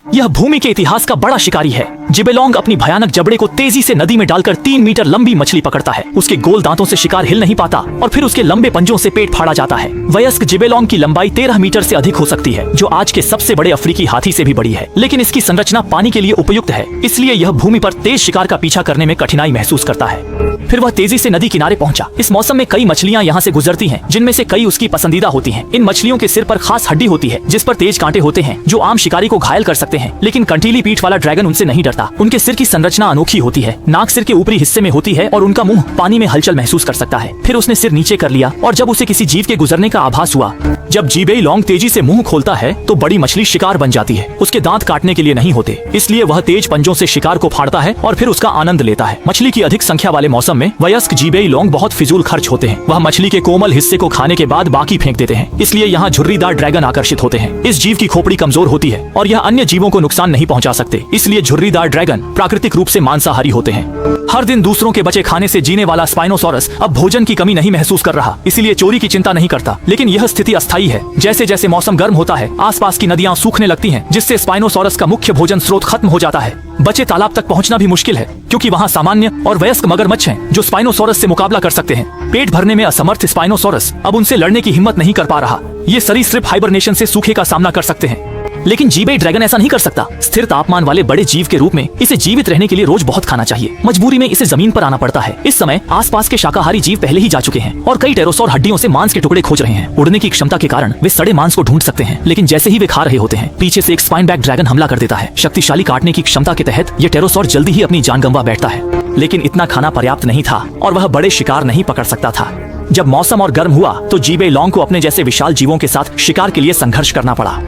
यह भूमि के इतिहास का बड़ा शिकारी है। जिबेलोंग अपनी भयानक जबड़े को तेजी से नदी में डालकर 3 मीटर लंबी मछली पकड़ता है। उसके गोल दांतों से शिकार हिल नहीं पाता और फिर उसके लंबे पंजों से पेट फाड़ा जाता है। वयस्क जिबेलोंग की लंबाई 13 मीटर से अधिक हो सकती है, जो आज के सबसे बड़े अफ्रीकी हाथी से भी बड़ी है। लेकिन इसकी संरचना पानी के लिए उपयुक्त है, इसलिए यह भूमि पर तेज शिकार का पीछा करने में कठिनाई महसूस करता है। फिर वह तेजी से नदी किनारे पहुंचा। इस मौसम में कई मछलियां यहाँ से गुजरती हैं, जिनमें से कई उसकी पसंदीदा होती हैं। इन मछलियों के सिर पर खास हड्डी होती है, जिस पर तेज कांटे होते हैं, जो आम शिकारी को घायल कर सकते हैं। लेकिन कंटीली पीठ वाला ड्रैगन उनसे नहीं डरता। उनके सिर की संरचना अनोखी होती है। नाक सिर के ऊपरी हिस्से में होती है और उनका मुंह पानी में हलचल महसूस कर सकता है। फिर उसने सिर नीचे कर लिया और जब उसे किसी जीव के गुजरने का आभास हुआ, जब जिबेलोंग तेजी से मुंह खोलता है तो बड़ी मछली शिकार बन जाती है। उसके दांत काटने के लिए नहीं होते, इसलिए वह तेज पंजों से शिकार को फाड़ता है और फिर उसका आनंद लेता है। मछली की अधिक संख्या वाले मौसम में वयस्क जिबेलोंग बहुत फिजूल खर्च होते हैं। वह मछली के कोमल हिस्से को खाने के बाद बाकी फेंक देते हैं, इसलिए यहाँ झुर्रीदार ड्रैगन आकर्षित होते हैं। इस जीव की खोपड़ी कमजोर होती है और यह अन्य जीवों को नुकसान नहीं पहुंचा सकते, इसलिए झुर्रीदार ड्रैगन प्राकृतिक रूप से मांसाहारी होते हैं। हर दिन दूसरों के बचे खाने से जीने वाला स्पाइनोसॉरस अब भोजन की कमी नहीं महसूस कर रहा, इसलिए चोरी की चिंता नहीं करता। लेकिन यह स्थिति अस्थायी है। जैसे जैसे मौसम गर्म होता है, आसपास की नदियां सूखने लगती हैं, जिससे स्पाइनोसॉरस का मुख्य भोजन स्रोत खत्म हो जाता है। बचे तालाब तक पहुंचना भी मुश्किल है, क्योंकि वहां सामान्य और वयस्क मगरमच्छ हैं, जो स्पाइनोसॉरस से मुकाबला कर सकते हैं। पेट भरने में असमर्थ स्पाइनोसॉरस अब उनसे लड़ने की हिम्मत नहीं कर पा रहा। ये सरीसृप हाइबरनेशन से सूखे का सामना कर सकते हैं, लेकिन जीबे ड्रैगन ऐसा नहीं कर सकता। स्थिर तापमान वाले बड़े जीव के रूप में इसे जीवित रहने के लिए रोज बहुत खाना चाहिए। मजबूरी में इसे जमीन पर आना पड़ता है। इस समय आसपास के शाकाहारी जीव पहले ही जा चुके हैं और कई टेरोसॉर हड्डियों से मांस के टुकड़े खोज रहे हैं। उड़ने की क्षमता के कारण वे सड़े मांस को ढूंढ सकते हैं, लेकिन जैसे ही वे खा रहे होते हैं, पीछे से एक स्पाइन बैक ड्रैगन हमला कर देता है। शक्तिशाली काटने की क्षमता के तहत ये टेरोसॉर जल्दी ही अपनी जान गंवा बैठता है। लेकिन इतना खाना पर्याप्त नहीं था और वह बड़े शिकार नहीं पकड़ सकता था। जब मौसम और गर्म हुआ तो जिबेलोंग को अपने जैसे विशाल जीवों के साथ शिकार के लिए संघर्ष करना पड़ा।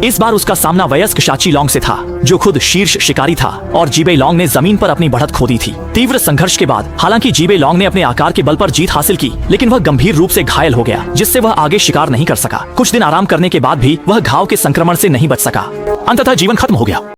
इस बार उसका सामना वयस्क शाचीलोंग से था, जो खुद शीर्ष शिकारी था, और जिबेलोंग ने जमीन पर अपनी बढ़त खो दी थी। तीव्र संघर्ष के बाद हालांकि जिबेलोंग ने अपने आकार के बल पर जीत हासिल की, लेकिन वह गंभीर रूप से घायल हो गया, जिससे वह आगे शिकार नहीं कर सका। कुछ दिन आराम करने के बाद भी वह घाव के संक्रमण से नहीं बच सका। अंततः जीवन खत्म हो गया।